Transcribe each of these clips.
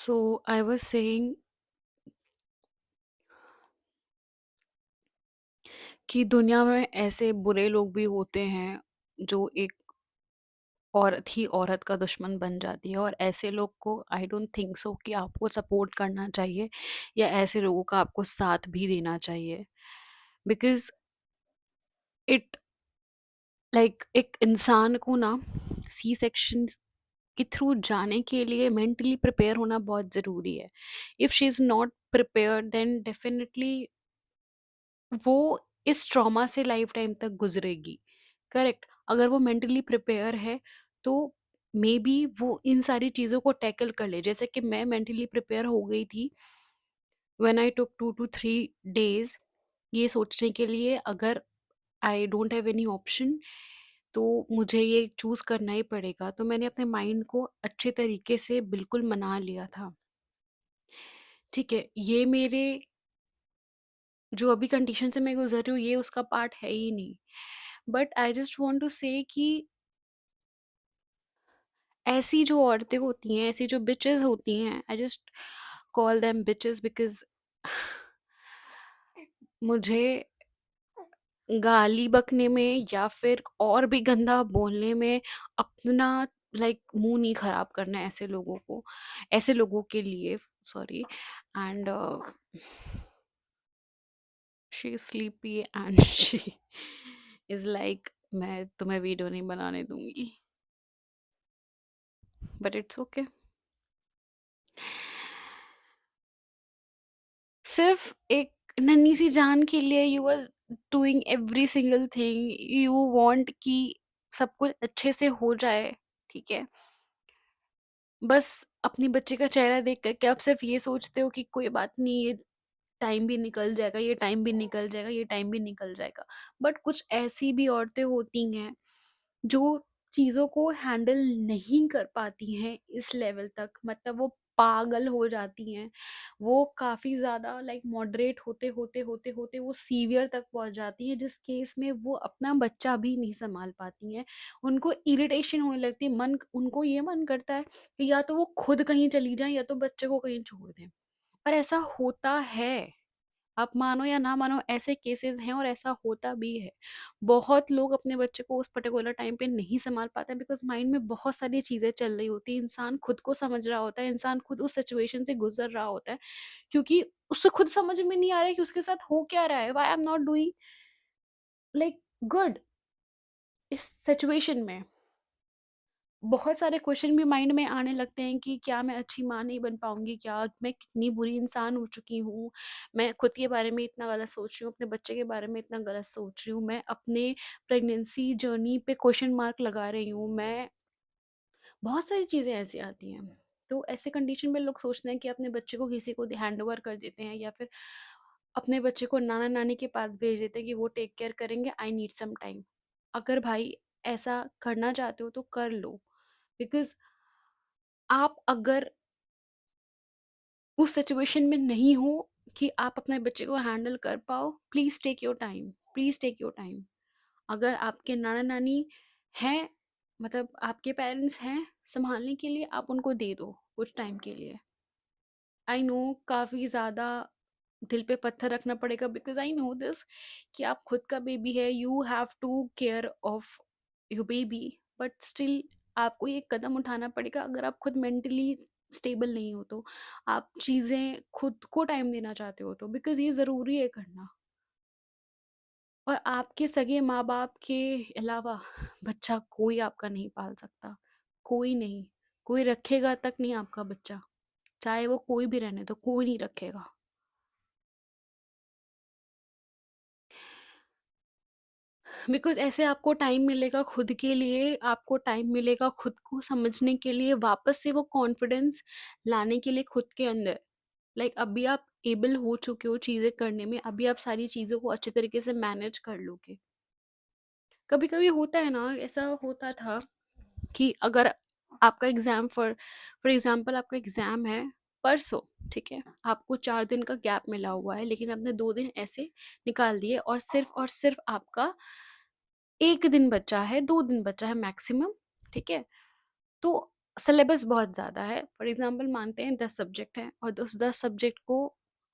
So I was saying कि दुनिया में ऐसे बुरे लोग भी होते हैं जो एक औरत ही औरत का दुश्मन बन जाती है, और ऐसे लोग को आई डोंट थिंक सो कि आपको सपोर्ट करना चाहिए या ऐसे लोगों का आपको साथ भी देना चाहिए। बिकॉज इट लाइक एक इंसान को ना सी सेक्शन के थ्रू जाने के लिए मेंटली प्रिपेयर होना बहुत ज़रूरी है। If she is not prepare then definitely वो इस ट्रॉमा से लाइफ टाइम तक गुजरेगी। करेक्ट। अगर वो मेंटली प्रिपेयर है तो मे बी वो इन सारी चीज़ों को टैकल कर ले, जैसे कि मैं मेंटली प्रिपेयर हो गई थी when I took 2 to 3 days ये सोचने के लिए अगर I don't have any option तो मुझे ये चूज़ करना ही पड़ेगा। तो मैंने अपने माइंड को अच्छे तरीके से बिल्कुल मना लिया था। ठीक है, ये मेरे जो अभी कंडीशन से मैं गुजर रही हूँ ये उसका पार्ट है ही नहीं। But I just want to say कि ऐसी जो औरतें होती हैं, ऐसी जो बिचेस होती हैं, I just call them bitches because मुझे गाली बकने में या फिर और भी गंदा बोलने में अपना मुंह नहीं खराब करना है ऐसे लोगों को, ऐसे लोगों के लिए। Sorry. And she is sleepy and she is like मैं तुम्हें वीडियो नहीं बनाने दूंगी, बट इट्स ओके। सिर्फ एक नन्ही सी जान के लिए you are doing every single thing, you want कि सब कुछ अच्छे से हो जाए। ठीक है, बस अपनी बच्चे का चेहरा देख करके आप सिर्फ ये सोचते हो कि कोई बात नहीं, ये टाइम भी निकल जाएगा, ये टाइम भी निकल जाएगा, ये टाइम भी निकल जाएगा। बट कुछ ऐसी भी औरतें होती हैं जो चीज़ों को हैंडल नहीं कर पाती हैं इस लेवल तक, मतलब वो पागल हो जाती हैं। वो काफ़ी ज़्यादा मॉडरेट होते होते होते होते वो सीवियर तक पहुंच जाती हैं, जिस केस में वो अपना बच्चा भी नहीं संभाल पाती हैं। उनको इरिटेशन होने लगती है, मन उनको ये मन करता है कि या तो वो खुद कहीं चली जाएं या तो बच्चे को कहीं छोड़ दें। पर ऐसा होता है, आप मानो या ना मानो, ऐसे केसेस हैं और ऐसा होता भी है। बहुत लोग अपने बच्चे को उस पर्टिकुलर टाइम पे नहीं संभाल पाते बिकॉज माइंड में बहुत सारी चीज़ें चल रही होती है। इंसान खुद को समझ रहा होता है, इंसान खुद उस सिचुएशन से गुजर रहा होता है, क्योंकि उससे खुद समझ में नहीं आ रहा है कि उसके साथ हो क्या रहा है, why I am not doing good इस सिचुएशन में। बहुत सारे क्वेश्चन भी माइंड में आने लगते हैं कि क्या मैं अच्छी माँ नहीं बन पाऊंगी, क्या मैं कितनी बुरी इंसान हो चुकी हूँ, मैं खुद के बारे में इतना गलत सोच रही हूँ, अपने बच्चे के बारे में इतना गलत सोच रही हूँ, मैं अपने प्रेगनेंसी जर्नी पे क्वेश्चन मार्क लगा रही हूँ, मैं बहुत सारी चीज़ें ऐसी आती हैं। तो ऐसे कंडीशन में लोग सोचते हैं कि अपने बच्चे को किसी को हैंड ओवर कर देते हैं या फिर अपने बच्चे को नाना नानी के पास भेज देते हैं कि वो टेक केयर करेंगे, आई नीड सम टाइम। अगर भाई ऐसा करना चाहते हो तो कर लो, बिकॉज आप अगर उस सिचुएशन में नहीं हो कि आप अपने बच्चे को हैंडल कर पाओ, please take your time, please take your time. अगर आपके नाना नानी हैं, मतलब आपके पेरेंट्स हैं संभालने के लिए, आप उनको दे दो कुछ टाइम के लिए। आई नो काफ़ी ज़्यादा दिल पे पत्थर रखना पड़ेगा बिकॉज आई नो दिस कि आप खुद का बेबी है, you have to care of your baby, but still आपको ये कदम उठाना पड़ेगा अगर आप खुद मेंटली स्टेबल नहीं हो तो, आप चीज़ें खुद को टाइम देना चाहते हो तो, बिकॉज ये ज़रूरी है करना। और आपके सगे माँ बाप के अलावा बच्चा कोई आपका नहीं पाल सकता, कोई नहीं, कोई रखेगा तक नहीं आपका बच्चा, चाहे वो कोई भी रहने, तो कोई नहीं रखेगा। बिकॉज ऐसे आपको टाइम मिलेगा खुद के लिए, आपको टाइम मिलेगा खुद को समझने के लिए, वापस से वो कॉन्फिडेंस लाने के लिए खुद के अंदर। अभी आप एबल हो चुके हो चीज़ें करने में, अभी आप सारी चीज़ों को अच्छे तरीके से मैनेज कर लोगे। कभी कभी होता है ना, ऐसा होता था कि अगर आपका एग्ज़ाम फॉर एग्जांपल आपका एग्ज़ाम है परसों, ठीक है, आपको 4 दिन का गैप मिला हुआ है लेकिन आपने 2 दिन ऐसे निकाल दिए और सिर्फ आपका 1 दिन बचा है, 2 दिन बचा है मैक्सिमम। ठीक है, तो सिलेबस बहुत ज़्यादा है। फॉर एग्ज़ाम्पल मानते हैं 10 सब्जेक्ट हैं और उस 10 सब्जेक्ट को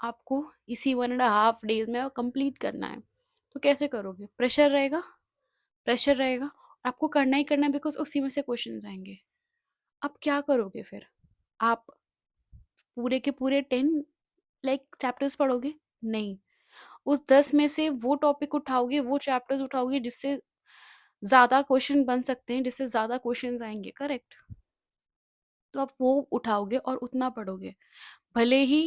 आपको इसी 1 एंड अ हाफ डेज़ में कंप्लीट करना है। तो कैसे करोगे? प्रेशर रहेगा, आपको करना ही करना है बिकॉज़ उसी में से क्वेश्चन्स आएँगे। अब क्या करोगे फिर? आप पूरे के पूरे 10 चैप्टर्स पढ़ोगे? नहीं। उस 10 में से वो टॉपिक उठाओगे, वो चैप्टर्स उठाओगे जिससे ज़्यादा क्वेश्चन बन सकते हैं, जिससे ज़्यादा क्वेश्चन्स आएँगे, करेक्ट? तो आप वो उठाओगे और उतना पढ़ोगे। भले ही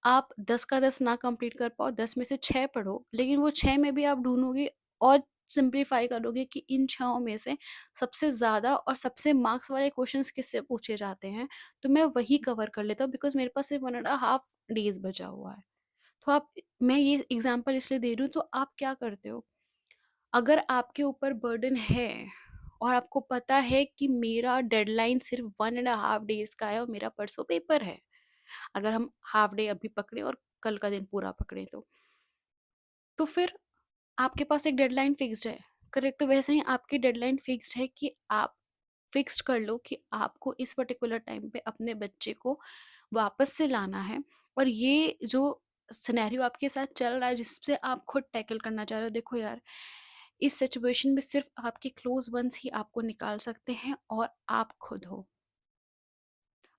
आप 10 का 10 ना कंप्लीट कर पाओ, 10 में से 6 पढ़ो, लेकिन वो 6 में भी आप ढूँढोगे और सिम्प्लीफाई करोगे कि इन 6 में से सबसे ज़्यादा और सबसे मार्क्स वाले क्वेश्चंस किससे पूछे जाते हैं, तो मैं वही कवर कर लेता हूँ बिकॉज़ मेरे पास सिर्फ 1 एंड अ हाफ डेज़ बचा हुआ है। तो आप मैं ये एग्ज़ाम्पल इसलिए दे रही हूँ, तो आप क्या करते हो? अगर आपके ऊपर बर्डन है और आपको पता है कि मेरा डेडलाइन सिर्फ 1 एंड अ हाफ डेज़ का है और मेरा परसों पेपर है, अगर हम हाफ डे अभी पकड़े और कल का दिन पूरा पकड़े तो फिर आपके पास एक डेडलाइन फिक्स्ड है, करेक्ट? तो वैसे ही आपकी डेडलाइन फिक्स्ड है कि आप फिक्स्ड कर लो कि आपको इस पर्टिकुलर टाइम पे अपने बच्चे को वापस से लाना है। और ये जो सिनेरियो आपके साथ चल रहा है जिससे आप खुद टैकल करना चाह रहे हो, देखो यार, इस सिचुएशन में सिर्फ आपके क्लोज वंस ही आपको निकाल सकते हैं और आप खुद हो।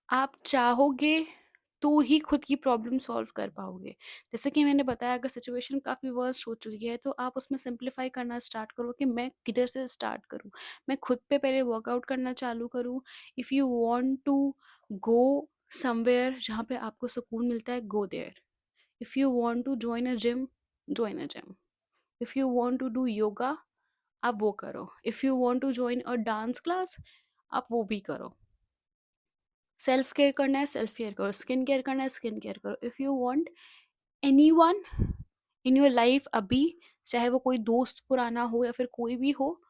आप चाहोगे तो ही खुद की प्रॉब्लम सॉल्व कर पाओगे। जैसे कि मैंने बताया, अगर सिचुएशन काफ़ी वर्स्ट हो चुकी है तो आप उसमें सिंप्लीफाई करना स्टार्ट करो कि मैं किधर से स्टार्ट करूँ। मैं खुद पे पहले वर्कआउट करना चालू करूँ। If you want to go somewhere जहाँ पे आपको सुकून मिलता है, go there. If you want to join a gym. If you want to do yoga, आप वो करो। If you want to join a dance class, आप वो भी करो। सेल्फ केयर करना है, सेल्फ केयर करो। स्किन केयर करना है, स्किन केयर करो। If you want anyone in your life अभी, चाहे वो कोई दोस्त पुराना हो या फिर कोई भी हो,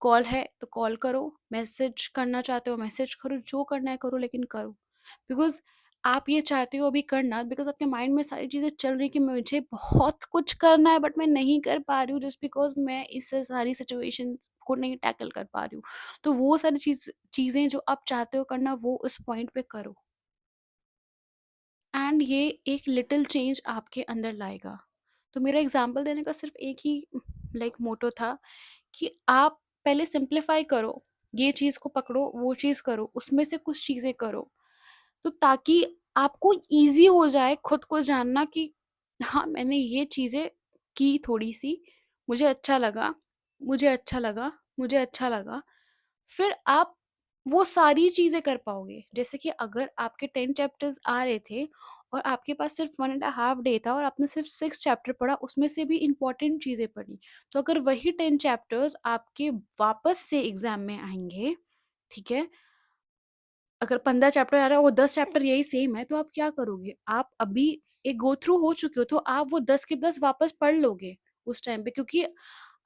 कॉल है तो कॉल करो, मैसेज करना चाहते हो मैसेज करो, जो करना है करो, लेकिन करो। बिकॉज आप ये चाहते हो अभी करना, बिकॉज आपके माइंड में सारी चीज़ें चल रही कि मुझे बहुत कुछ करना है बट मैं नहीं कर पा रही हूँ जस्ट बिकॉज मैं इस सारी सिचुएशन को नहीं टैकल कर पा रही हूँ। तो वो सारी चीज़ें जो आप चाहते हो करना, वो उस पॉइंट पे करो। एंड ये एक लिटिल चेंज आपके अंदर लाएगा। तो मेरा एग्जांपल देने का सिर्फ एक ही मोटो था कि आप पहले सिंप्लीफाई करो, ये चीज़ को पकड़ो, वो चीज़ करो, उसमें से कुछ चीज़ें करो, तो ताकि आपको ईज़ी हो जाए खुद को जानना कि हाँ, मैंने ये चीज़ें की थोड़ी-सी, मुझे अच्छा लगा, मुझे अच्छा लगा, मुझे अच्छा लगा। फिर आप वो सारी चीज़ें कर पाओगे। जैसे कि अगर आपके 10 चैप्टर्स आ रहे थे और आपके पास सिर्फ 1 एंड अ हाफ डे था और आपने सिर्फ 6 चैप्टर पढ़ा, उसमें से भी इम्पोर्टेंट चीज़ें पढ़ी। तो अगर वही 10 चैप्टर्स आपके वापस से एग्ज़ाम में आएँगे, ठीक है? अगर 15 चैप्टर आ रहा है और 10 चैप्टर यही सेम है, तो आप क्या करोगे? आप अभी एक गो थ्रू हो चुके हो, तो आप वो 10 के 10 वापस पढ़ लोगे उस टाइम पे, क्योंकि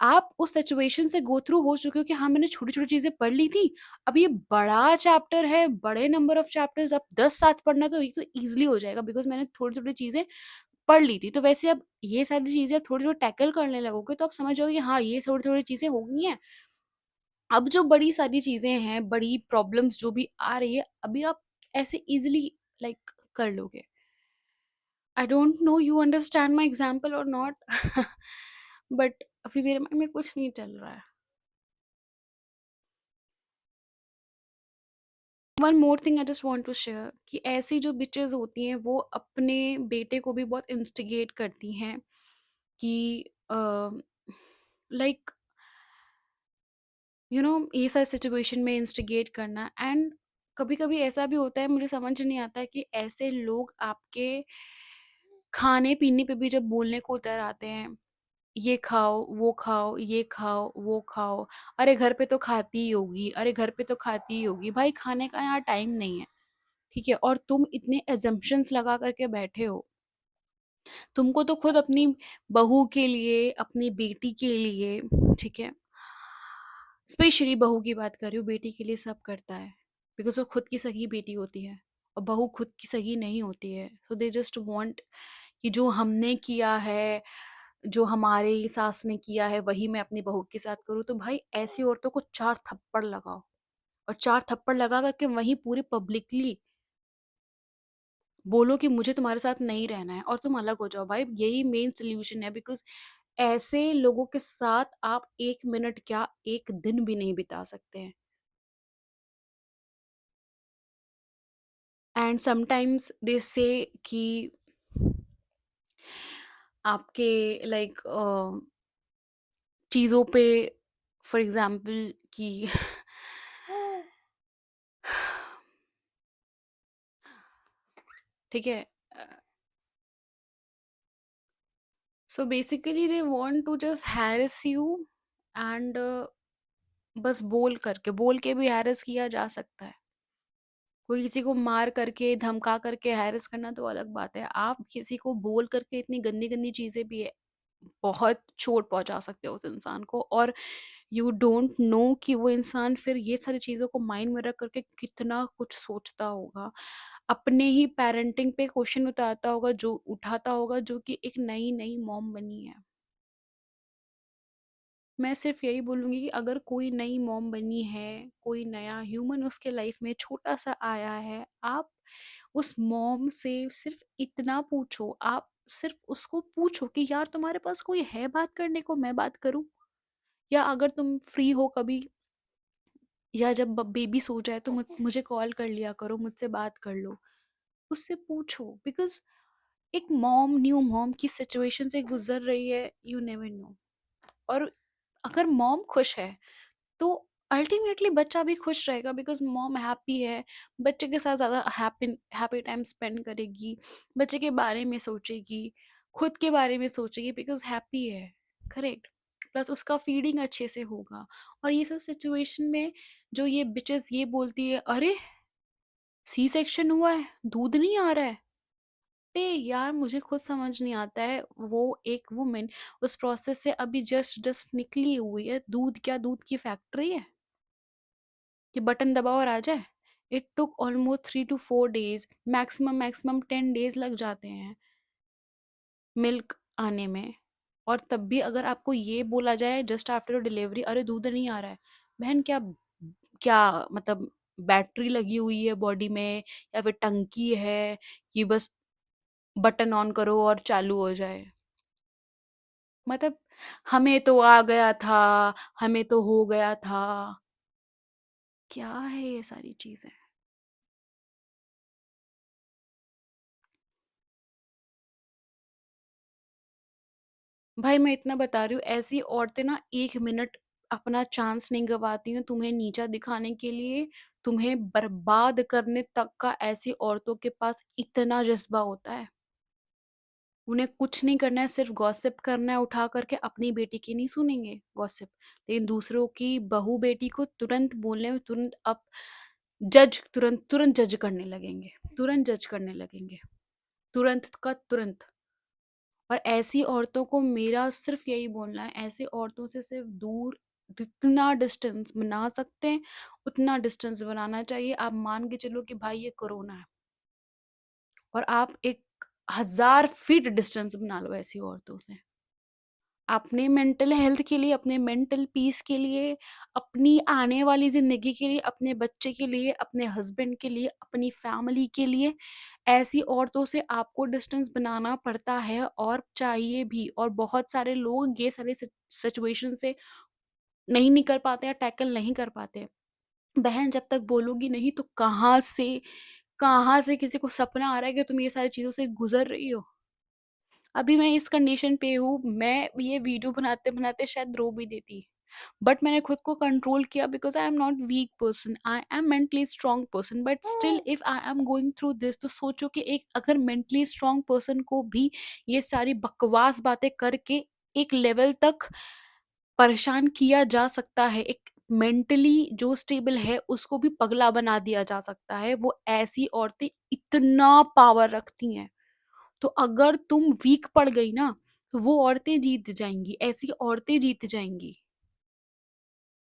आप उस सिचुएशन से गो थ्रू हो चुके हो कि हाँ, मैंने छोटी-छोटी चीज़ें पढ़ ली थी। अब ये बड़ा चैप्टर है, बड़े नंबर ऑफ चैप्टर्स, अब 10 साथ पढ़ना तो ये तो ईज़िली हो जाएगा बिकॉज़ मैंने थोड़ी-थोड़ी चीज़ें पढ़ ली थी। तो वैसे अब ये सारी चीज़ें थोड़ी-थोड़ी टैकल करने लगोगे तो आप समझ जाओगे कि हाँ, ये थोड़ी-थोड़ी चीज़ें हो गई हैं। अब जो बड़ी सारी चीज़ें हैं, बड़ी प्रॉब्लम्स जो भी आ रही है, अभी आप ऐसे ईज़िली कर लोगे। I don't know you understand my example और नॉट बट अभी मेरे माइंड में कुछ नहीं चल रहा है। One more thing I just want to share कि ऐसी जो बिचेज़ होती हैं, वो अपने बेटे को भी बहुत इंस्टिगेट करती हैं कि अ, लाइक ये सारी सिचुएशन में इंस्टिगेट करना। एंड कभी-कभी ऐसा भी होता है, मुझे समझ नहीं आता है कि ऐसे लोग आपके खाने-पीने पे भी जब बोलने को उतर आते हैं, ये खाओ, वो खाओ, ये खाओ, वो खाओ, अरे घर पे तो खाती ही होगी, अरे घर पे तो खाती ही होगी। भाई खाने का यहाँ टाइम नहीं है, ठीक है? और तुम इतने असम्पशन्स लगा कर के बैठे हो। तुमको तो खुद अपनी बहू के लिए, अपनी बेटी के लिए, ठीक है? स्पेशली बहू की बात कर रही हूँ, बेटी के लिए सब करता है बिकॉज़ वो खुद की सगी बेटी होती है और बहू खुद की सगी नहीं होती है। सो दे जस्ट वांट कि जो हमने किया है, जो हमारी सास ने किया है, वही मैं अपनी बहू के साथ करूँ। तो भाई ऐसी औरतों को 4 थप्पड़ लगाओ। और 4 थप्पड़ लगा कर के वहीं पूरी पब्लिकली बोलो कि मुझे तुम्हारे साथ नहीं रहना है और तुम अलग हो जाओ भाई, यही मेन सॉल्यूशन है। बिकॉज़ ऐसे लोगों के साथ आप 1 मिनट क्या 1 दिन भी नहीं बिता सकते हैं। एंड समटाइम्स दे से कि आपके लाइक चीज़ों पे फॉर एग्ज़ाम्पल कि ठीक है। So basically they want to just harass you and बस बोल के भी हैरेस किया जा सकता है। कोई किसी को मार करके, धमका करके हैरेस करना तो अलग बात है। आप किसी को बोल करके इतनी गंदी-गंदी चीज़ें भी बहुत चोट पहुँचा सकते हो उस इंसान को, और यू डोंट नो कि वो इंसान फिर ये सारी चीज़ों को माइंड में रख करके कितना कुछ सोचता होगा। अपने ही पैरेंटिंग पे क्वेश्चन उठाता होगा जो कि एक नई-नई मॉम बनी है। मैं सिर्फ़ यही बोलूँगी कि अगर कोई नई मॉम बनी है, कोई नया ह्यूमन उसके लाइफ़ में छोटा-सा आया है, आप उस मॉम से सिर्फ़ इतना पूछो, आप सिर्फ़ उसको पूछो कि यार तुम्हारे पास कोई है बात करने को, मैं बात करूँ? या अगर तुम फ्री हो कभी, या जब बेबी सो जाए तो मुझे कॉल कर लिया करो, मुझसे बात कर लो। उससे पूछो, बिकॉज़ एक मॉम न्यू मॉम की सिचुएशन से गुज़र रही है, यू नेवर नो। और अगर मॉम खुश है तो अल्टीमेटली बच्चा भी खुश रहेगा, बिकॉज़ मॉम हैप्पी है, बच्चे के साथ ज़्यादा हैप्पी हैप्पी टाइम स्पेंड करेगी, बच्चे के बारे में सोचेगी, खुद के बारे में सोचेगी, बिकॉज़ हैप्पी है, करेक्ट? प्लस उसका फीडिंग अच्छे से होगा। और ये सब सिचुएशन में जो ये बिचेज़ ये बोलती है, "अरे! सी सेक्शन हुआ है, दूध नहीं आ रहा है।" बे यार मुझे खुद समझ नहीं आता है, वो एक वुमन उस प्रोसेस से अभी जस्ट जस्ट निकली हुई है, दूध क्या दूध की फैक्ट्री है कि बटन दबाओ और आ जाए? It took almost 3 to 4 days, maximum 10 days लग जाते हैं मिल्क आने में। और तब भी अगर आपको ये बोला जाए जस्ट आफ्टर डिलीवरी, अरे दूध नहीं आ रहा है, बहन क्या क्या मतलब बैटरी लगी हुई है बॉडी में, या फिर टंकी है कि बस बटन ऑन करो और चालू हो जाए? मतलब हमें तो आ गया था, हमें तो हो गया था, क्या है ये सारी चीज़ें? भाई मैं इतना बता रही हूँ, ऐसी औरतें ना 1 मिनट अपना चांस नहीं गँवाती हैं तुम्हें नीचा दिखाने के लिए, तुम्हें बर्बाद करने तक का ऐसी औरतों के पास इतना जज़्बा होता है। उन्हें कुछ नहीं करना है, सिर्फ़ गॉसिप करना है, उठा कर के अपनी बेटी की नहीं सुनेंगे गॉसिप, लेकिन दूसरों की बहू बेटी को तुरंत बोलने में तुरंत जज करने लगेंगे, तुरंत जज करने लगेंगे, तुरंत का तुरंत। और ऐसी औरतों को मेरा सिर्फ़ यही बोलना है, ऐसी औरतों से सिर्फ़ दूर जितना डिस्टेंस बना सकते हैं, उतना डिस्टेंस बनाना चाहिए। आप मान के चलो कि भाई ये कोरोना है, और आप एक 1000 फीट डिस्टेंस बना लो ऐसी औरतों से। अपने मेंटल हेल्थ के लिए, अपने मेंटल पीस के लिए, अपनी आने वाली ज़िंदगी के लिए, अपने बच्चे के लिए, अपने हस्बैंड के लिए, अपनी फैमिली के लिए, ऐसी औरतों से आपको डिस्टेंस बनाना पड़ता है और चाहिए भी। और बहुत सारे लोग ये सारे सिचुएशन से नहीं निकल पाते हैं, टैकल नहीं कर पाते। बहन जब तक बोलोगी नहीं तो कहाँ से किसी को सपना आ रहा है कि तुम ये सारी चीज़ों से गुज़र रही हो? अभी मैं इस कंडीशन पे हूँ, मैं ये वीडियो बनाते-बनाते शायद रो भी देती। बट मैंने खुद को कंट्रोल किया, because I am not weak person, I am mentally strong person, but still if I am going through this, तो सोचो कि एक अगर मेंटली स्ट्रॉन्ग पर्सन को भी ये सारी बकवास बातें करके एक लेवल तक परेशान किया जा सकता है, एक मेंटली जो स्टेबल है उसको भी पगला बना दिया जा सकता है, वो ऐसी औरतें इतना पावर रखती हैं। तो अगर तुम वीक पड़ गई ना, तो वो औरतें जीत जाएँगी, ऐसी औरतें जीत जाएँगी।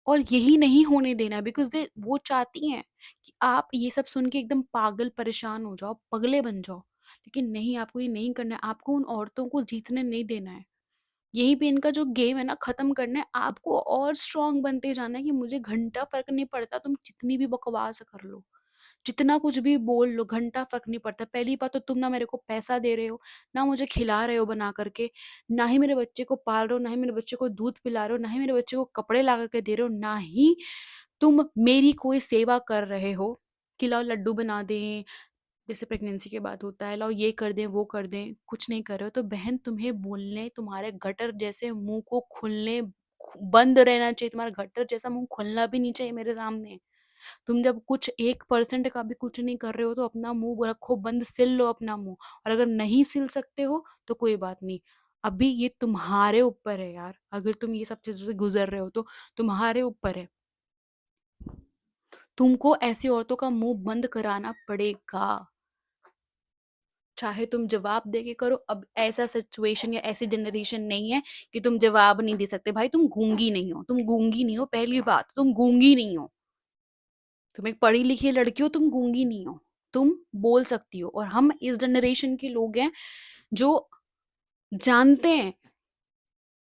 और यही नहीं होने देना है, बिकॉज़ दे वो चाहती हैं कि आप ये सब सुन के एकदम पागल परेशान हो जाओ, पगले बन जाओ। लेकिन नहीं, आपको ये नहीं करना है, आपको उन औरतों को जीतने नहीं देना है। यहीं पे इनका जो गेम है ना खत्म करना है। आपको और स्ट्रांग बनते जाना है कि मुझे घंटा फर्क नहीं पड़ता, तुम जितनी भी बकवास कर लो, जितना कुछ भी बोल लो, घंटा फर्क नहीं पड़ता। पहली बात तो तुम ना मेरे को पैसा दे रहे हो, ना मुझे खिला रहे हो बना करके, ना ही मेरे बच्चे को पाल रहे हो, ना ही मेरे बच्चे को दूध पिला रहे हो, ना ही मेरे बच्चे को कपड़े ला करके दे रहे हो, ना ही तुम मेरी कोई सेवा कर रहे हो कि लाओ लड्डू बना दें, जैसे प्रेगनेंसी के बाद होता है, लाओ ये कर दें वो कर दें, कुछ नहीं कर रहे हो। तो बहन तुम्हें बोलने, तुम्हारे गटर जैसे मुंह को खुलने बंद रहना चाहिए, तुम्हारा गटर जैसा मुंह खुलना भी नहीं चाहिए मेरे सामने। तुम जब कुछ 1% का भी कुछ नहीं कर रहे हो तो अपना मुंह रखो बंद, सिल लो अपना मुंह। और अगर नहीं सिल सकते हो तो कोई बात नहीं, अभी ये तुम्हारे ऊपर है यार, अगर तुम ये सब चीजों से गुजर रहे हो तो तुम्हारे ऊपर है। तुमको ऐसी औरतों का मुंह बंद कराना पड़ेगा, चाहे तुम जवाब दे के करो। अब ऐसा सिचुएशन या ऐसी जनरेशन नहीं है कि तुम जवाब नहीं दे सकते। भाई तुम गूंगी नहीं हो, तुम गूंगी नहीं हो, पहली बात तुम गूंगी नहीं हो, तुम एक पढ़ी लिखी लड़की हो, तुम गूंगी नहीं हो, तुम बोल सकती हो। और हम इस जनरेशन के लोग हैं जो जानते हैं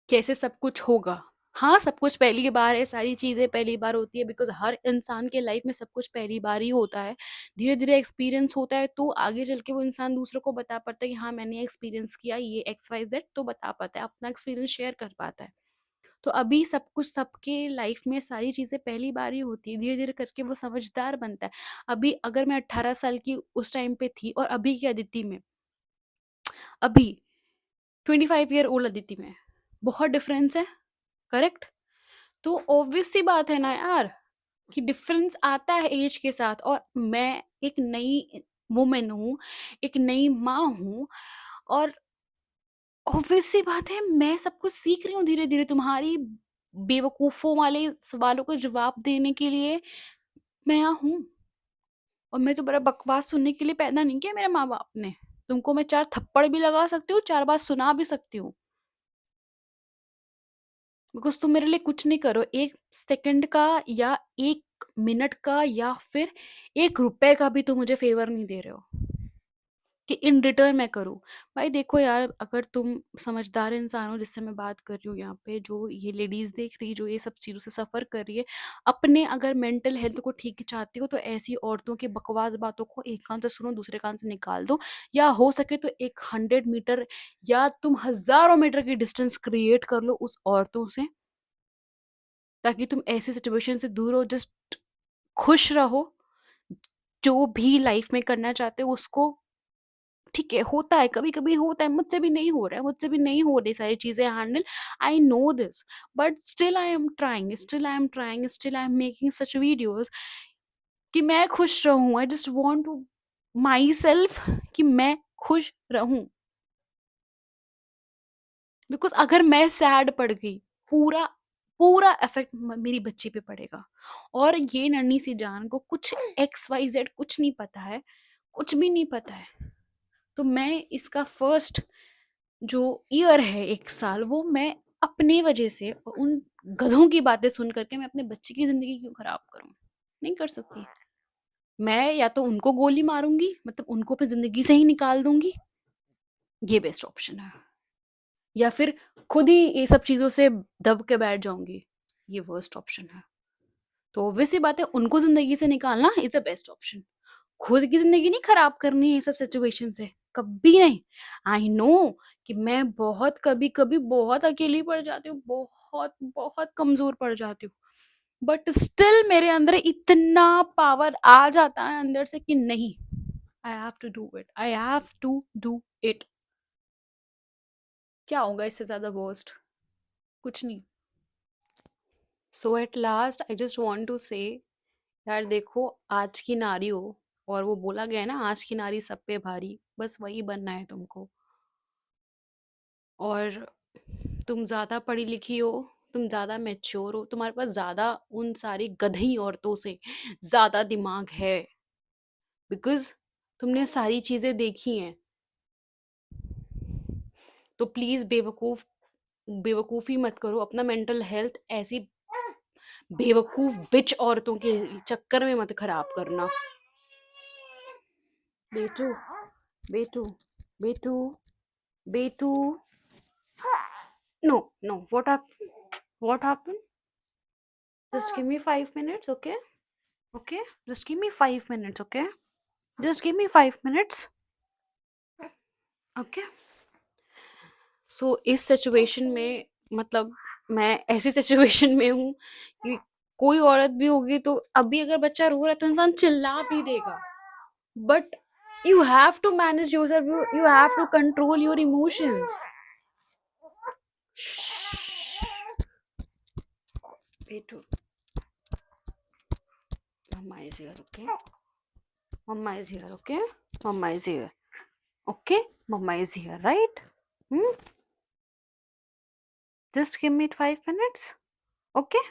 कैसे सब कुछ होगा। हाँ, सब कुछ पहली बार है, सारी चीजें पहली बार होती है, बिकॉज हर इंसान के लाइफ में सब कुछ पहली बार ही होता है। धीरे धीरे एक्सपीरियंस होता है तो आगे चल के वो इंसान दूसरों को बता पाता है कि हाँ मैंने एक्सपीरियंस किया ये XYZ, तो बता पाता है, अपना एक्सपीरियंस शेयर कर पाता है। तो अभी सब कुछ सबके लाइफ में सारी चीजें पहली बार ही होती है, धीरे धीरे करके वो समझदार बनता है। अभी अगर मैं 18 साल की उस टाइम पे थी और अभी की अदिति में, अभी 25 ईयर ओल्ड अदिति में बहुत डिफरेंस है, करेक्ट? तो ऑब्वियस सी बात है ना यार कि डिफरेंस आता है एज के साथ। और मैं एक नई वुमेन हूँ, एक नई माँ हूँ, और ऑब्वियस सी बात है मैं सब कुछ सीख रही हूँ धीरे धीरे। तुम्हारी बेवकूफों वाले सवालों का जवाब देने के लिए मैं यहाँ हूँ। और मैं तो बड़ा बकवास सुनने के लिए पैदा नहीं किया मेरे माँ बाप ने। तुमको मैं 4 थप्पड़ भी लगा सकती हूँ, 4 बार सुना भी सकती हूँ, बिकॉज तुम मेरे लिए कुछ नहीं करो। 1 सेकंड का या 1 मिनट का या फिर 1 रुपए का भी तुम मुझे फेवर नहीं दे रहे हो कि इन रिटर्न मैं करूँ। भाई देखो यार, अगर तुम समझदार इंसान हो, जिससे मैं बात कर रही हूँ यहाँ पे, जो ये लेडीज देख रही है, जो ये सब चीज़ों से सफ़र कर रही है, अपने अगर मेंटल हेल्थ को ठीक चाहती हो तो ऐसी औरतों की बकवास बातों को एक कान से सुनो, दूसरे कान से निकाल दो। या हो सके तो एक 100 मीटर या तुम हजारों मीटर की डिस्टेंस क्रिएट कर लो उस औरतों से, ताकि तुम ऐसी सिचुएशन से दूर हो। जस्ट खुश रहो, जो भी लाइफ में करना चाहते हो उसको। ठीक है, होता है, कभी कभी होता है, मुझसे भी नहीं हो रहा है, मुझसे भी नहीं हो रही सारी चीजें handle, I know this, but still I am trying, still I am trying, still I am making such videos कि मैं खुश रहूं। I just want to myself कि मैं खुश रहूं, बिकॉज अगर मैं सैड पड़ गई, पूरा पूरा इफेक्ट मेरी बच्ची पे पड़ेगा। और ये नन्ही सी जान को कुछ XYZ कुछ नहीं पता है, कुछ भी नहीं पता है। तो मैं इसका फर्स्ट जो ईयर है, 1 साल, वो मैं अपने वजह से और उन गधों की बातें सुन करके मैं अपने बच्चे की जिंदगी क्यों खराब करूं? नहीं कर सकती। मैं या तो उनको गोली मारूंगी, मतलब उनको अपनी जिंदगी से ही निकाल दूंगी, ये बेस्ट ऑप्शन है, या फिर खुद ही ये सब चीजों से दब के बैठ जाऊंगी, ये वर्स्ट ऑप्शन है। तो ऑब्वियसली बात है, उनको जिंदगी से निकालना इज द बेस्ट ऑप्शन। खुद की जिंदगी नहीं खराब करनी है ये सब सिचुएशन से, कभी नहीं। आई नो कि मैं बहुत कभी कभी बहुत अकेली पड़ जाती हूँ, बहुत बहुत कमजोर पड़ जाती हूँ, बट स्टिल मेरे अंदर इतना पावर आ जाता है अंदर से कि नहीं, I have to do it, I have to do it. क्या होगा इससे ज्यादा वर्स्ट? कुछ नहीं। So at last I just want to say, यार देखो, आज की नारी हो, और वो बोला गया है ना, आज की नारी सब पे भारी, बस वही बनना है तुमको। और तुम ज़्यादा पढ़ी लिखी हो, तुम ज़्यादा मैच्योर हो, तुम्हारे पास ज़्यादा उन सारी गधी औरतों से ज़्यादा दिमाग है, बिकॉज तुमने सारी चीज़ें देखी हैं। तो प्लीज़ बेवकूफ़ी मत करो, अपना मेंटल हेल्थ ऐसी बेवकूफ़ बिच औरतों के चक्कर में मत खराब करना। बेटू, बेटू, बेटू, बेटू, No, no. What happened? What happened? Just give me 5 minutes, okay? Okay? Just give me 5 minutes, okay? Just give me 5 minutes, okay? सो इस सिचुएशन में मतलब मैं ऐसी सिचुएशन में हूँ कि कोई औरत भी होगी तो अभी अगर बच्चा रो रहा है तो इंसान चिल्ला भी देगा, but you have to manage yourself, you have to control your emotions. Wait, mama is here, okay? Mama is here, okay? Mama is here, okay? Mama is here, right? Hmm? Just give me 5 minutes, okay?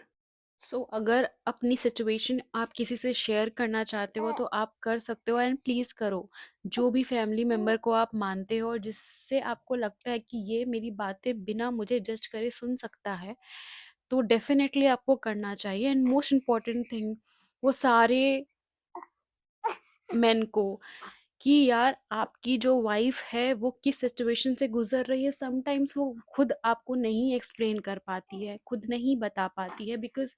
सो अगर अपनी situation आप किसी से share करना चाहते हो तो आप कर सकते हो, एंड प्लीज़ करो। जो भी फैमिली मेम्बर को आप मानते हो और जिससे आपको लगता है कि ये मेरी बातें बिना मुझे जज करे सुन सकता है, तो डेफ़िनेटली आपको करना चाहिए। एंड मोस्ट इम्पोर्टेंट थिंग, वो सारे मेन को, कि यार आपकी जो वाइफ है वो किस सिचुएशन से गुजर रही है, समटाइम्स वो खुद आपको नहीं एक्सप्लेन कर पाती है, खुद नहीं बता पाती है, बिकॉज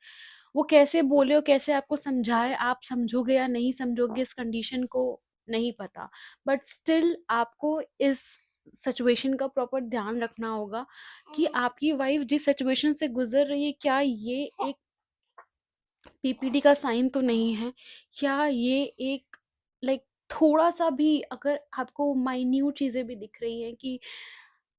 वो कैसे बोले और कैसे आपको समझाए, आप समझोगे या नहीं समझोगे इस कंडीशन को नहीं पता, बट स्टिल आपको इस सिचुएशन का प्रॉपर ध्यान रखना होगा कि आपकी वाइफ जिस सिचुएशन से गुजर रही है, क्या ये एक पीपीडी का साइन तो नहीं है, क्या ये एक लाइक थोड़ा सा भी अगर आपको माइन्यूट चीज़ें भी दिख रही हैं कि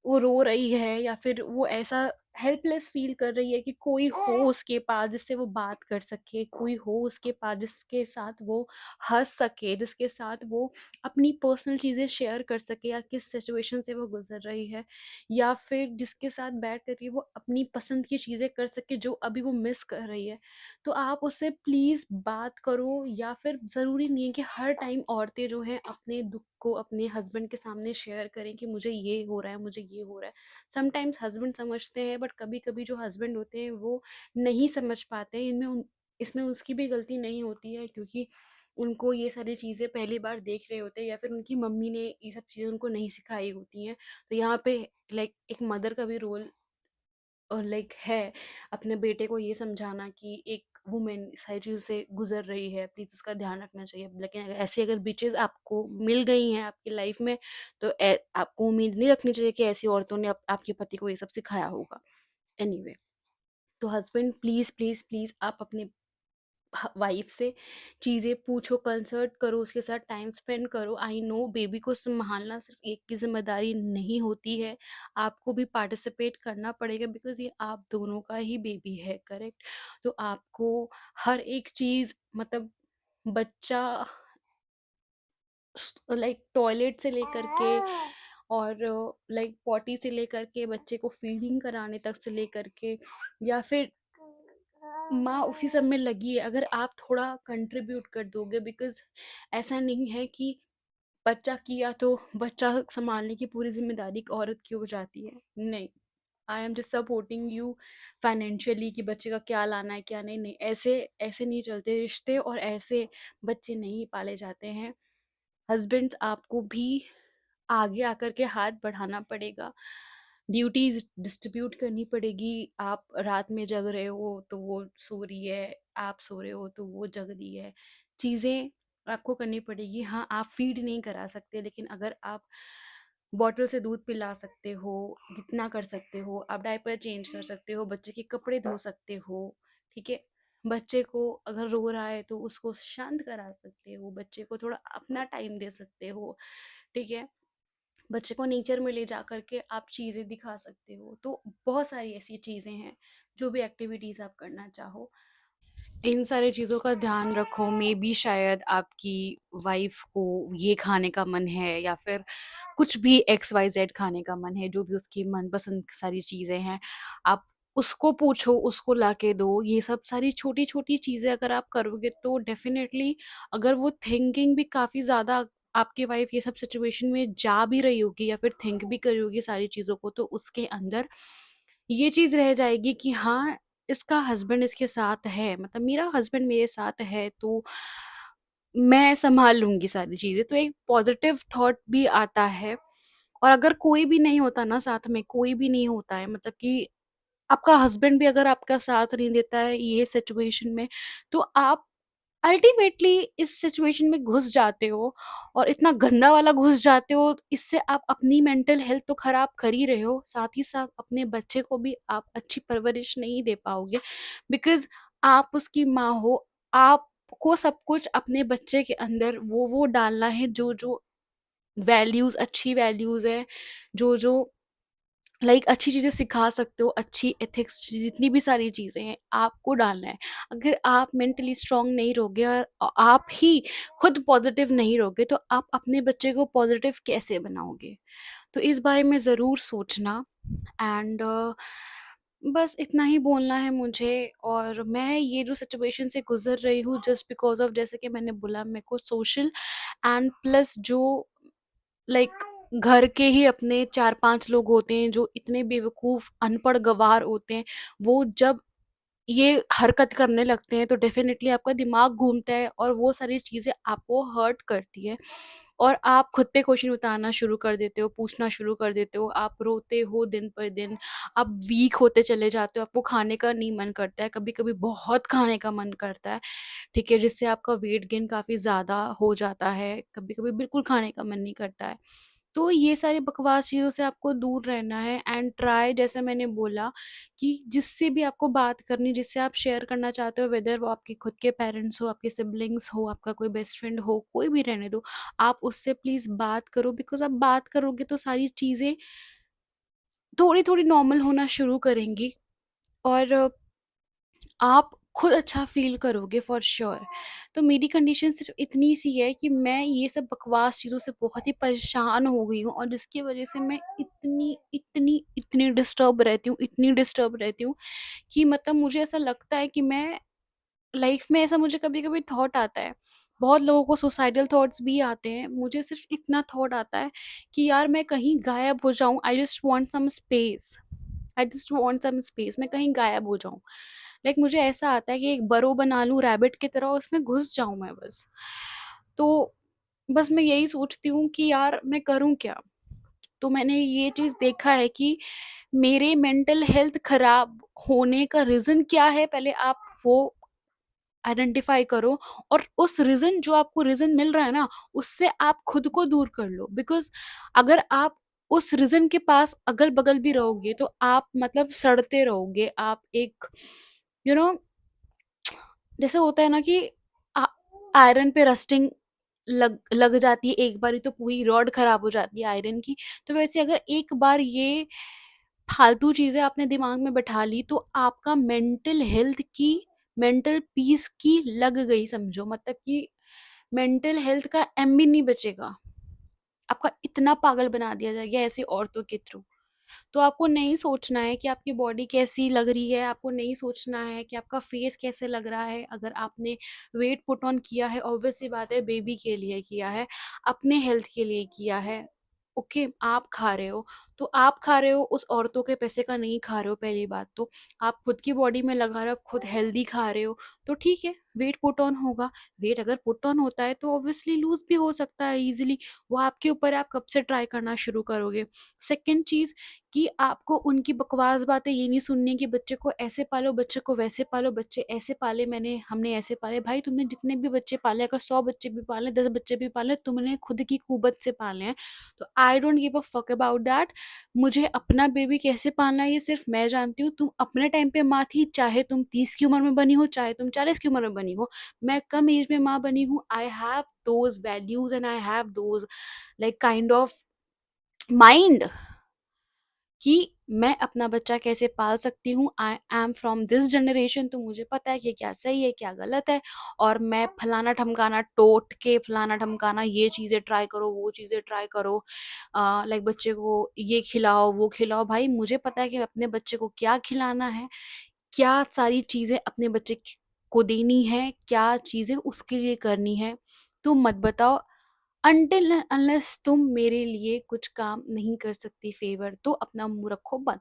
वो रो रही है या फिर वो ऐसा हेल्पलेस फील कर रही है कि कोई हो उसके पास जिससे वो बात कर सके, कोई हो उसके पास जिसके साथ वो हंस सके, जिसके साथ वो अपनी पर्सनल चीज़ें शेयर कर सके, या किस सिचुएशन से वो गुजर रही है, या फिर जिसके साथ बैठ करके वो अपनी पसंद की चीज़ें कर सके जो अभी वो मिस कर रही है, तो आप उससे प्लीज़ बात करो। या फिर ज़रूरी नहीं है कि हर टाइम औरतें जो हैं अपने दुख को अपने हस्बैंड के सामने शेयर करें कि मुझे ये हो रहा है, मुझे ये हो रहा है। समटाइम्स हस्बैंड समझते हैं, बट कभी कभी जो हस्बैंड होते हैं वो नहीं समझ पाते हैं। इसमें उसकी भी गलती नहीं होती है, क्योंकि उनको ये सारी चीज़ें पहली बार देख रहे होते हैं, या फिर उनकी मम्मी ने ये सब चीज़ें उनको नहीं सिखाई होती हैं। तो यहाँ पे लाइक एक मदर का भी रोल और लाइक है अपने बेटे को ये समझाना कि एक वुमेन सारी चीज़ों से गुजर रही है, प्लीज़ उसका ध्यान रखना चाहिए। लेकिन ऐसी अगर बीचेस आपको मिल गई हैं आपकी लाइफ में, तो आपको उम्मीद नहीं रखनी चाहिए कि ऐसी औरतों ने आपके पति को ये सब सिखाया होगा। एनीवे, तो हस्बैंड प्लीज़ प्लीज़ प्लीज़ आप अपने वाइफ से चीज़ें पूछो, कंसल्ट करो, उसके साथ टाइम स्पेंड करो। आई नो बेबी को संभालना सिर्फ एक की जिम्मेदारी नहीं होती है, आपको भी पार्टिसिपेट करना पड़ेगा, बिकॉज ये आप दोनों का ही बेबी है, करेक्ट? तो आपको हर एक चीज़ मतलब बच्चा लाइक टॉयलेट से लेकर के और लाइक पॉटी से लेकर के बच्चे को फीडिंग कराने तक से लेकर के, या फिर माँ उसी सब में लगी है, अगर आप थोड़ा कंट्रीब्यूट कर दोगे, बिकॉज ऐसा नहीं है कि बच्चा किया तो बच्चा संभालने की पूरी जिम्मेदारी एक औरत की हो जाती है, नहीं। I am just supporting you financially कि बच्चे का क्या लाना है क्या नहीं, नहीं ऐसे ऐसे नहीं चलते रिश्ते, और ऐसे बच्चे नहीं पाले जाते हैं। हस्बैंड्स आपको भी आगे आकर के हाथ बढ़ाना पड़ेगा, ड्यूटीज डिस्ट्रीब्यूट करनी पड़ेगी। आप रात में जग रहे हो तो वो सो रही है, आप सो रहे हो तो वो जग रही है, चीज़ें आपको करनी पड़ेगी। हाँ, आप फीड नहीं करा सकते, लेकिन अगर आप बॉटल से दूध पिला सकते हो, जितना कर सकते हो, आप डायपर चेंज कर सकते हो, बच्चे के कपड़े धो सकते हो, ठीक है? बच्चे को अगर रो रहा है तो उसको शांत करा सकते हो, बच्चे को थोड़ा अपना टाइम दे सकते हो, ठीक है? बच्चे को नेचर में ले जा करके आप चीज़ें दिखा सकते हो। तो बहुत सारी ऐसी चीज़ें हैं, जो भी एक्टिविटीज़ आप करना चाहो, इन सारी चीज़ों का ध्यान रखो। मे बी शायद आपकी वाइफ़ को ये खाने का मन है, या फिर कुछ भी एक्स वाई ज़ेड खाने का मन है, जो भी उसकी मनपसंद सारी चीज़ें हैं, आप उसको पूछो, उसको लाके दो। ये सब सारी छोटी-छोटी चीज़ें अगर आप करोगे तो डेफ़िनेटली, अगर वो थिंकिंग भी काफ़ी ज़्यादा, आपकी वाइफ़ ये सब सिचुएशन में जा भी रही होगी या फिर थिंक भी कर रही होगी सारी चीज़ों को, तो उसके अंदर ये चीज़ रह जाएगी कि हाँ, इसका हस्बैंड इसके साथ है, मतलब मेरा हस्बैंड मेरे साथ है, तो मैं सँभाल लूँगी सारी चीज़ें। तो एक पॉज़िटिव थॉट भी आता है, और अगर कोई भी नहीं होता ना साथ में, कोई भी नहीं होता है, मतलब कि आपका हस्बैंड भी अगर आपका साथ नहीं देता है ये सिचुएशन में, तो आप अल्टीमेटली इस सिचुएशन में घुस जाते हो और इतना गंदा वाला घुस जाते हो। इससे आप अपनी मेंटल हेल्थ तो खराब कर ही रहे हो, साथ ही साथ अपने बच्चे को भी आप अच्छी परवरिश नहीं दे पाओगे, बिकॉज आप उसकी माँ हो। आपको सब कुछ अपने बच्चे के अंदर वो डालना है जो जो वैल्यूज, अच्छी वैल्यूज है, जो जो अच्छी चीज़ें सिखा सकते हो, अच्छी एथिक्स, जितनी भी सारी चीज़ें हैं आपको डालना है। अगर आप मेंटली स्ट्रांग नहीं रहोगे और आप ही खुद पॉजिटिव नहीं रहोगे, तो आप अपने बच्चे को पॉजिटिव कैसे बनाओगे? तो इस बारे में ज़रूर सोचना। एंड बस इतना ही बोलना है मुझे। और मैं ये जो सिचुएशन से गुजर रही हूँ जस्ट बिकॉज ऑफ, जैसे कि मैंने बोला, मेरे को सोशल एंड प्लस जो लाइक घर के ही अपने 4-5 लोग होते हैं जो इतने बेवकूफ़, अनपढ़ गँवार होते हैं, वो जब ये हरकत करने लगते हैं तो डेफ़िनेटली आपका दिमाग घूमता है और वो सारी चीज़ें आपको हर्ट करती है और आप खुद पे क्वेश्चन उतारना शुरू कर देते हो, पूछना शुरू कर देते हो, आप रोते हो दिन पर दिन, आप वीक होते चले जाते हो, आपको खाने का नहीं मन करता है, कभी-कभी बहुत खाने का मन करता है, ठीक है? जिससे आपका वेट गेन काफ़ी ज़्यादा हो जाता है, कभी-कभी बिल्कुल खाने का मन नहीं करता है। तो ये सारी बकवास चीज़ों से आपको दूर रहना है एंड ट्राई, जैसे मैंने बोला, कि जिससे भी आपको बात करनी, जिससे आप शेयर करना चाहते हो, वेदर वो आपके खुद के पेरेंट्स हो, आपके सिबलिंग्स हो, आपका कोई बेस्ट फ्रेंड हो, कोई भी रहने दो, आप उससे प्लीज़ बात करो, बिकॉज़ आप बात करोगे तो सारी चीज़ें थोड़ी-थोड़ी नॉर्मल होना शुरू करेंगी और आप खुद अच्छा फ़ील करोगे फॉर श्योर। तो मेरी कंडीशन सिर्फ़ इतनी सी है कि मैं ये सब बकवास चीज़ों से बहुत ही परेशान हो गई हूँ और जिसकी वज़ह से मैं इतनी डिस्टर्ब रहती हूँ, इतनी डिस्टर्ब रहती हूँ कि मतलब मुझे ऐसा लगता है कि मैं लाइफ़ में, ऐसा मुझे कभी-कभी थॉट आता है। बहुत लोगों को सुसाइडल थॉट्स भी आते हैं, मुझे सिर्फ़ इतना थॉट आता है कि यार मैं कहीं गायब हो जाऊँ, I just want some space, मैं कहीं गायब हो जाऊँ। मुझे ऐसा आता है कि एक बरो बना लूँ रैबिट की तरह, उसमें घुस जाऊँ मैं बस। तो बस मैं यही सोचती हूँ कि यार मैं करूँ क्या? तो मैंने ये चीज़ देखा है कि मेरे मेंटल हेल्थ खराब होने का रीज़न क्या है, पहले आप वो आइडेंटिफ़ाई करो और उस रीज़न, जो आपको रीज़न मिल रहा है ना, उससे आप खुद को दूर कर लो। बिकॉज़ अगर आप उस रीज़न के पास अगल-बगल भी रहोगे तो आप मतलब सड़ते रहोगे। आप एक यू you नो know, जैसे होता है ना कि आ आयरन पे रस्टिंग लग लग जाती है एक बारी तो पूरी रॉड खराब हो जाती है आयरन की। तो वैसे अगर एक बार ये फालतू चीज़ें आपने दिमाग में बैठा ली तो आपका मेंटल हेल्थ की, मेंटल पीस की लग गई समझो, मतलब कि मेंटल हेल्थ का एम भी नहीं बचेगा। आपका इतना पागल बना दिया जाएगा ऐसी औरतों के थ्रू। तो आपको नहीं सोचना है कि आपकी बॉडी कैसी लग रही है, आपको नहीं सोचना है कि आपका फेस कैसे लग रहा है। अगर आपने वेट पुट ऑन किया है, ऑब्वियस सी बात है बेबी के लिए किया है, अपने हेल्थ के लिए किया है। ओके, आप खा रहे हो, तो आप खा रहे हो उस औरतों के पैसे का नहीं खा रहे हो, पहली बात तो। आप खुद की बॉडी में लगा रहे हो, आप खुद हेल्दी खा रहे हो, तो ठीक है, वेट पुट ऑन होगा। वेट अगर पुट ऑन होता है तो ऑब्वियसली लूज़ भी हो सकता है ईज़िली, वो आपके ऊपर है, आप कब से ट्राई करना शुरू करोगे। सेकंड चीज़, कि आपको उनकी बकवास बातें ये नहीं सुननी कि बच्चे को ऐसे पालो, बच्चे को वैसे पालो, बच्चे ऐसे पाले मैंने, हमने ऐसे पाले। भाई तुमने जितने भी बच्चे पाले, अगर 100 बच्चे भी पाले, 10 बच्चे भी पाले, तुमने खुद की कुवत से पाले हैं। तो I don't give a fuck about that. मुझे अपना बेबी कैसे पालना है ये सिर्फ मैं जानती हूँ। तुम अपने टाइम पे माँ थी, चाहे तुम 30 की उम्र में बनी हो, चाहे तुम 40 की उम्र में बनी हो। मैं कम एज में माँ बनी हूँ। I have those values and I have those kind of mind कि मैं अपना बच्चा कैसे पाल सकती हूँ। I am from this generation, तो मुझे पता है कि क्या सही है क्या गलत है। और मैं फलाना ढमकाना टोट के, फलाना ढमकाना ये चीज़ें ट्राई करो, वो चीज़ें ट्राई करो, बच्चे को ये खिलाओ वो खिलाओ। भाई मुझे पता है कि अपने बच्चे को क्या खिलाना है, क्या सारी चीज़ें अपने बच्चे को देनी है, क्या चीज़ें उसके लिए करनी है। तुम मत बताओ अनटिल अनलेस तुम मेरे लिए कुछ काम नहीं कर सकती फेवर, तो अपना मुंह रखो बंद।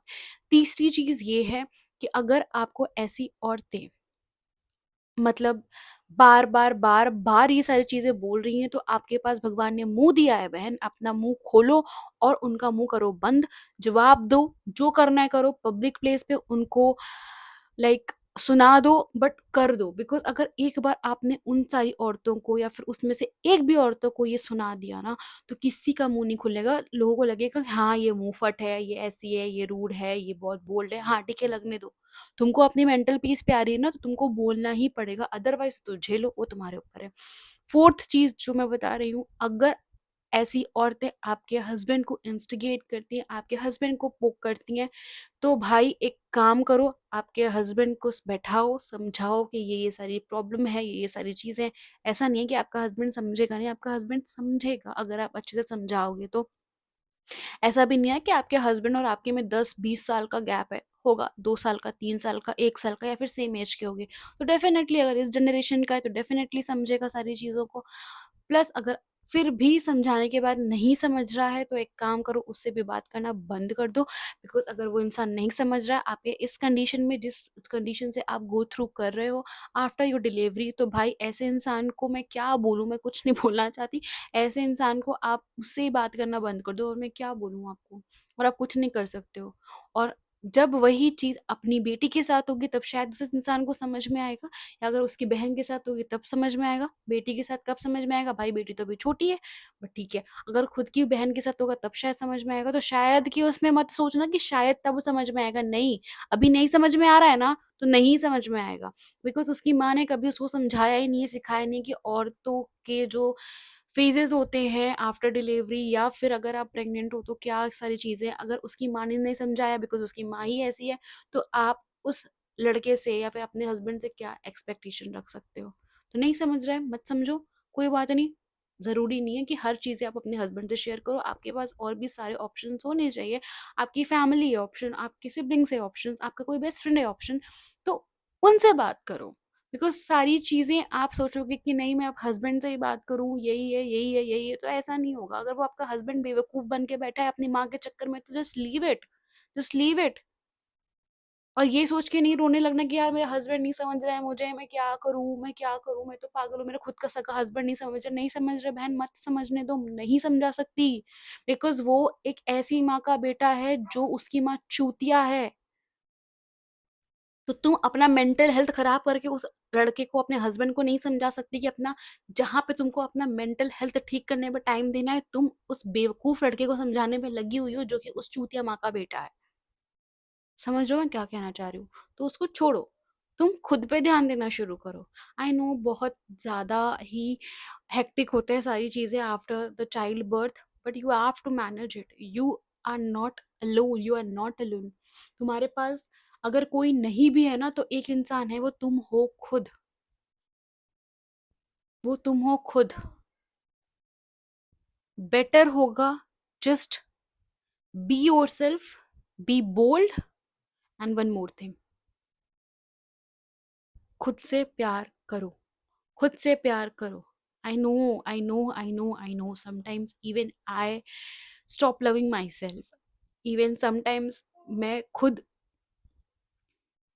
तीसरी चीज़ ये है कि अगर आपको ऐसी औरतें मतलब बार-बार ये सारी चीज़ें बोल रही हैं, तो आपके पास भगवान ने मुँह दिया है बहन, अपना मुँह खोलो और उनका मुँह करो बंद, जवाब दो, जो करना है करो, पब्लिक प्लेस पे उनको लाइक सुना दो, बट कर दो। बिकॉज़ अगर एक बार आपने उन सारी औरतों को या फिर उसमें से एक भी औरतों को ये सुना दिया ना, तो किसी का मुँह नहीं खुलेगा। लोगों को लगेगा कि हाँ, ये मुँहफट है, ये ऐसी है, ये रूड है, ये बहुत बोल्ड है। हाँ, ठीक है, लगने दो। तुमको अपनी मेंटल पीस प्यारी है ना, तो तुमको बोलना ही पड़ेगा, अदरवाइज़ तो झेलो, वो तुम्हारे ऊपर है। 4th चीज़ जो मैं बता रही हूँ, अगर ऐसी औरतें आपके हस्बैंड को इंस्टिगेट करती हैं, आपके हस्बैंड को पोक करती हैं, तो भाई एक काम करो, आपके हस्बैंड को बैठाओ, समझाओ कि ये सारी प्रॉब्लम है, ये सारी चीज़ें हैं। ऐसा नहीं है कि आपका हस्बैंड समझेगा नहीं, आपका हस्बैंड समझेगा अगर आप अच्छे से समझाओगे तो। ऐसा भी नहीं है कि आपके हस्बैंड और आपके में 10-20 साल का गैप है, होगा 2 साल का, 3 साल का, 1 साल का, या फिर सेम एज के होंगे। तो डेफ़िनेटली अगर इस जनरेशन का है तो डेफ़िनेटली समझेगा सारी चीज़ों को। प्लस अगर फिर भी समझाने के बाद नहीं समझ रहा है, तो एक काम करो, उससे भी बात करना बंद कर दो। बिकॉज़ अगर वो इंसान नहीं समझ रहा है आपके इस कंडीशन में, जिस कंडीशन से आप गो थ्रू कर रहे हो आफ्टर योर डिलीवरी, तो भाई ऐसे इंसान को मैं क्या बोलूँ, मैं कुछ नहीं बोलना चाहती। ऐसे इंसान को आप उससे बात करना बंद कर दो, और मैं क्या बोलूँ आपको, और आप कुछ नहीं कर सकते हो। और जब वही चीज़ अपनी बेटी के साथ होगी तब शायद उस इंसान को समझ में आएगा, या अगर उसकी बहन के साथ होगी तब समझ में आएगा। बेटी के साथ कब समझ में आएगा, भाई बेटी तो अभी छोटी है, बट ठीक है। अगर खुद की बहन के साथ होगा तब शायद समझ में आएगा। तो शायद कि उसमें मत सोचना कि शायद तब समझ में आएगा, नहीं, अभी नहीं समझ में आ रहा है ना, तो नहीं समझ में आएगा। बिकॉज़ उसकी माँ ने कभी उसको समझाया ही नहीं है, सिखाया नहीं कि औरतों के जो फेजेस होते हैं आफ्टर डिलीवरी, या फिर अगर आप प्रेग्नेंट हो तो क्या सारी चीज़ें, अगर उसकी माँ ने नहीं समझाया बिकॉज़ उसकी माँ ही ऐसी है, तो आप उस लड़के से या फिर अपने हस्बैंड से क्या एक्सपेक्टेशन रख सकते हो? तो नहीं समझ रहा है, मत समझो, कोई बात नहीं। ज़रूरी नहीं है कि हर चीज़ें आप अपने हस्बैंड से शेयर करो, आपके पास और भी सारे ऑप्शंस होने चाहिए। आपकी फैमिली है ऑप्शन, आपकी सिबलिंग्स है ऑप्शन, आपका कोई बेस्ट फ्रेंड है ऑप्शन, तो उनसे बात करो। बिकॉज़ सारी चीज़ें आप सोचोगे कि नहीं मैं अब हस्बैंड से ही बात करूँ, यही है, यही है, यही है, तो ऐसा नहीं होगा। अगर वो आपका हस्बैंड बेवकूफ़ बन के बैठा है अपनी माँ के चक्कर में, तो जस्ट लीव इट। और ये सोच के नहीं रोने लगना कि यार मेरा हस्बैंड नहीं समझ रहा है मुझे, मैं क्या करूँ, मैं क्या करूँ, मैं तो पागल हूँ, मेरा खुद का सगा हस्बैंड नहीं समझ रहा। नहीं समझ रहे बहन, मत समझने दो, नहीं समझा सकती। बिकॉज़ वो एक ऐसी माँ का बेटा है जो उसकी माँ चूतिया है। तो तुम अपना मेंटल हेल्थ खराब करके उस लड़के को, अपने हस्बैंड को नहीं समझा सकती कि अपना, जहाँ पे तुमको अपना मेंटल हेल्थ ठीक करने में टाइम देना है, तुम उस बेवकूफ लड़के को समझाने में लगी हुई हो जो कि उस चूतिया माँ का बेटा है। समझ रहे हो मैं क्या कहना चाह रही हूँ? तो उसको छोड़ो, तुम खुद पे ध्यान देना शुरू करो। आई नो बहुत ज़्यादा ही हेक्टिक होते हैं सारी चीज़ें after the child birth, but you have to manage it. You are not alone, you are not alone. तुम्हारे पास अगर कोई नहीं भी है ना, तो एक इंसान है, वो तुम हो खुद, वो तुम हो खुद। बेटर होगा, just be yourself, be bold, and one more thing, खुद से प्यार करो, खुद से प्यार करो। I know, I know, I know, I know, sometimes even I stop loving myself. Even sometimes मैं खुद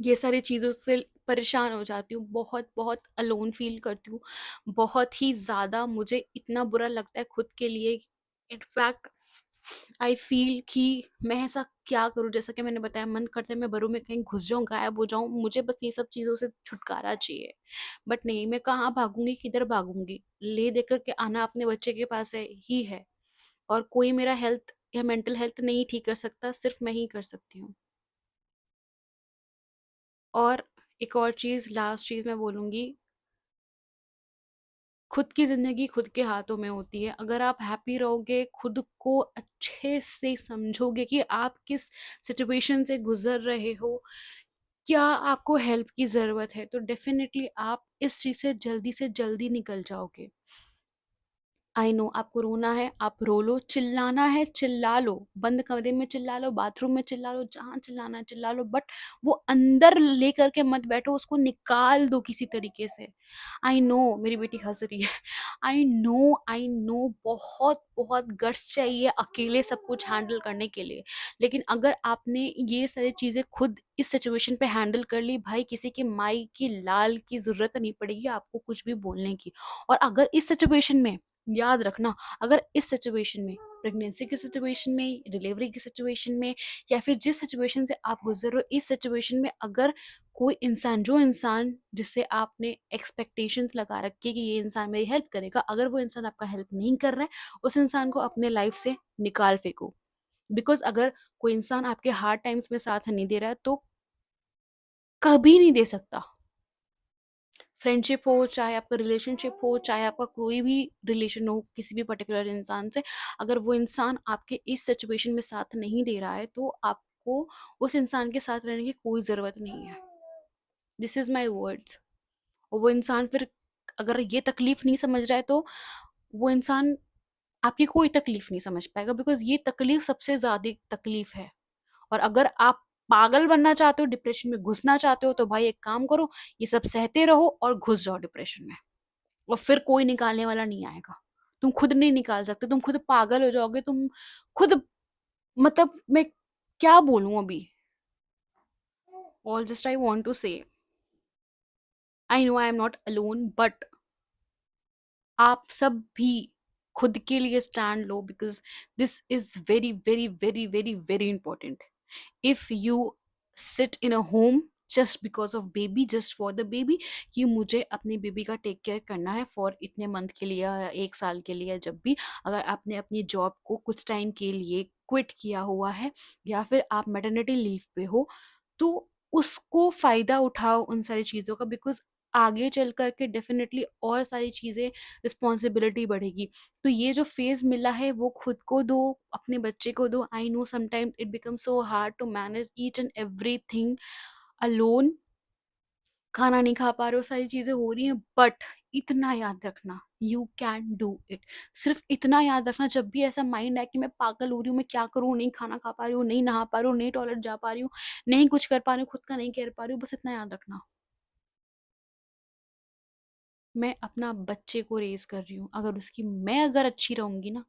ये सारी चीज़ों से परेशान हो जाती हूँ, बहुत बहुत अलोन फील करती हूँ, बहुत ही ज़्यादा मुझे इतना बुरा लगता है खुद के लिए। इनफैक्ट आई फील कि मैं ऐसा क्या करूँ, जैसा कि मैंने बताया, मन करता है मैं बरू में कहीं घुस जाऊँ, गायब हो जाऊँ, मुझे बस ये सब चीज़ों से छुटकारा चाहिए। बट नहीं, मैं कहाँ भागूंगी, किधर भागूंगी, ले देकर के आना अपने बच्चे के पास है ही है। और कोई मेरा हेल्थ या मेंटल हेल्थ नहीं ठीक कर सकता, सिर्फ मैं ही कर सकती हूँ। और एक और चीज़, लास्ट चीज़ मैं बोलूँगी, खुद की ज़िंदगी खुद के हाथों में होती है। अगर आप हैप्पी रहोगे, खुद को अच्छे से समझोगे कि आप किस सिचुएशन से गुज़र रहे हो, क्या आपको हेल्प की ज़रूरत है, तो डेफ़िनेटली आप इस चीज़ से जल्दी निकल जाओगे। आई नो आपको रोना है, आप रो लो, चिल्लाना है चिल्ला लो, बंद कमरे में चिल्ला लो, बाथरूम में चिल्ला लो, जहाँ चिल्लाना है चिल्ला लो, बट वो अंदर लेकर के मत बैठो, उसको निकाल दो किसी तरीके से। आई नो मेरी बेटी हंस रही है। आई नो बहुत बहुत गट्स चाहिए अकेले सब कुछ हैंडल करने के लिए, लेकिन अगर आपने ये सारी चीजें खुद इस सिचुएशन पे हैंडल कर ली, भाई किसी की माई की लाल की जरूरत नहीं पड़ेगी आपको कुछ भी बोलने की। और अगर इस सिचुएशन में, याद रखना, अगर इस सिचुएशन में, प्रेगनेंसी की सिचुएशन में, डिलीवरी की सिचुएशन में, या फिर जिस सिचुएशन से आप गुजर रहे हो इस सिचुएशन में, अगर कोई इंसान, जो इंसान जिससे आपने एक्सपेक्टेशंस लगा रखी है कि ये इंसान मेरी हेल्प करेगा, अगर वो इंसान आपका हेल्प नहीं कर रहा है, उस इंसान को अपने लाइफ से निकाल फेंको। बिकॉज अगर कोई इंसान आपके हार्ड टाइम्स में साथ नहीं दे रहा है तो कभी नहीं दे सकता। फ्रेंडशिप हो, चाहे आपका रिलेशनशिप हो, चाहे आपका कोई भी रिलेशन हो किसी भी पर्टिकुलर इंसान से, अगर वो इंसान आपके इस सिचुएशन में साथ नहीं दे रहा है तो आपको उस इंसान के साथ रहने की कोई ज़रूरत नहीं है। This is my words. और वो इंसान फिर अगर ये तकलीफ नहीं समझ रहा है तो वो इंसान आपकी कोई तकलीफ नहीं समझ पाएगा, बिकॉज ये तकलीफ सबसे ज़्यादा तकलीफ है। और अगर आप पागल बनना चाहते हो, डिप्रेशन में घुसना चाहते हो, तो भाई एक काम करो, ये सब सहते रहो और घुस जाओ डिप्रेशन में, और फिर कोई निकालने वाला नहीं आएगा। तुम खुद नहीं निकाल सकते, तुम खुद पागल हो जाओगे, तुम खुद, मतलब मैं क्या बोलूं अभी। All just I want to say, I know I am not alone, but आप सब भी खुद के लिए स्टैंड लो, because this is very very very very very important. If you sit in a home just because of baby, just for the baby, कि मुझे अपनी बेबी का टेक केयर करना है फॉर इतने मंथ के लिए या 1 साल के लिए, जब भी अगर आपने अपनी जॉब को कुछ टाइम के लिए क्विट किया हुआ है, या फिर आप मैटरनिटी लीव पे हो, तो उसको फायदा उठाओ उन सारी चीज़ों का, बिकॉज आगे चल करके डेफिनेटली और सारी चीज़ें, रिस्पॉन्सिबिलिटी बढ़ेगी। तो ये जो फेज मिला है वो खुद को दो, अपने बच्चे को दो। I know sometime it become so hard to manage each and everything alone, खाना नहीं खा पा रहे हो, सारी चीजें हो रही हैं, बट इतना याद रखना, यू कैन डू इट। सिर्फ इतना याद रखना, जब भी ऐसा माइंड है कि मैं पागल हो रही हूँ, मैं क्या करूँ, नहीं खाना खा पा रही हूँ, नहीं नहा पा रही हूँ, नहीं टॉयलेट जा पा रही हूँ, नहीं कुछ कर पा रही हूँ, खुद का नहीं कर पा रही हूँ, बस इतना याद रखना, मैं अपना बच्चे को रेज़ कर रही हूँ। अगर उसकी, मैं अगर अच्छी रहूँगी ना,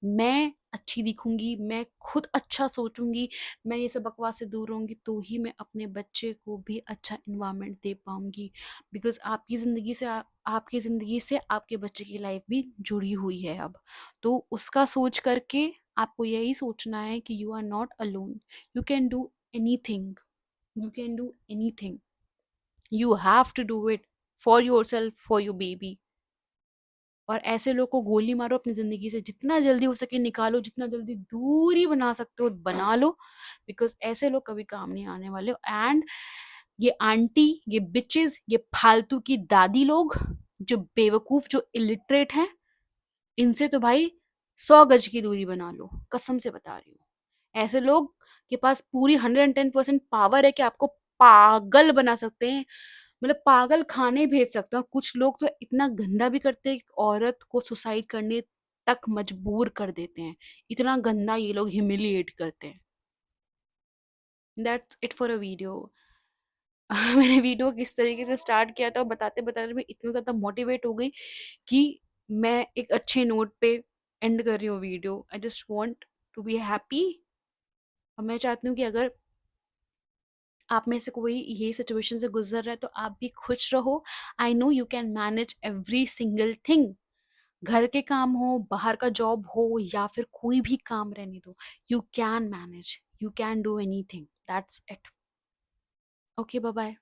मैं अच्छी दिखूँगी, मैं खुद अच्छा सोचूँगी, मैं ये सब बकवास से दूर रहूँगी, तो ही मैं अपने बच्चे को भी अच्छा एनवायरनमेंट दे पाऊँगी। बिकॉज़ आपकी ज़िंदगी से आपके बच्चे की लाइफ़ भी जुड़ी हुई है अब। तो उसका सोच करके आपको यही सोचना है कि you are not alone, you can do anything, you can do anything, you have to do it for yourself, for your baby. और ऐसे लोग को गोली मारो अपनी ज़िंदगी से, जितना जल्दी हो सके निकालो, जितना जल्दी दूरी बना सकते हो बना लो, बिकॉज़ ऐसे लोग कभी काम नहीं आने वाले। एंड ये आंटी, ये बिचेज़, ये फालतू की दादी लोग, जो बेवकूफ़, जो इलिटरेट हैं, इनसे तो भाई 100 गज की दूरी बना लो, कसम से बता रही हूँ। ऐसे लोग के पास पूरी 110% पावर है कि आपको पागल बना सकते हैं, मतलब पागल खाने भेज सकते हैं। और कुछ लोग तो इतना गंदा भी करते हैं कि औरत को सुसाइड करने तक मजबूर कर देते हैं, इतना गंदा ये लोग ह्यूमिलिएट करते हैं। That's it for a video. मैंने वीडियो किस तरीके से स्टार्ट किया था, और बताते बताते मैं इतना ज़्यादा मोटिवेट हो गई कि मैं एक अच्छे नोट पे एंड कर रही हूँ वीडियो। I just want to be happy. और मैं चाहती हूँ कि अगर आप में से कोई ये सिचुएशन से गुजर रहा है तो आप भी खुश रहो। I know you can manage every single thing, घर के काम हो, बाहर का जॉब हो, या फिर कोई भी काम रहने दो, you can manage, you can do anything, that's it. Okay, bye bye.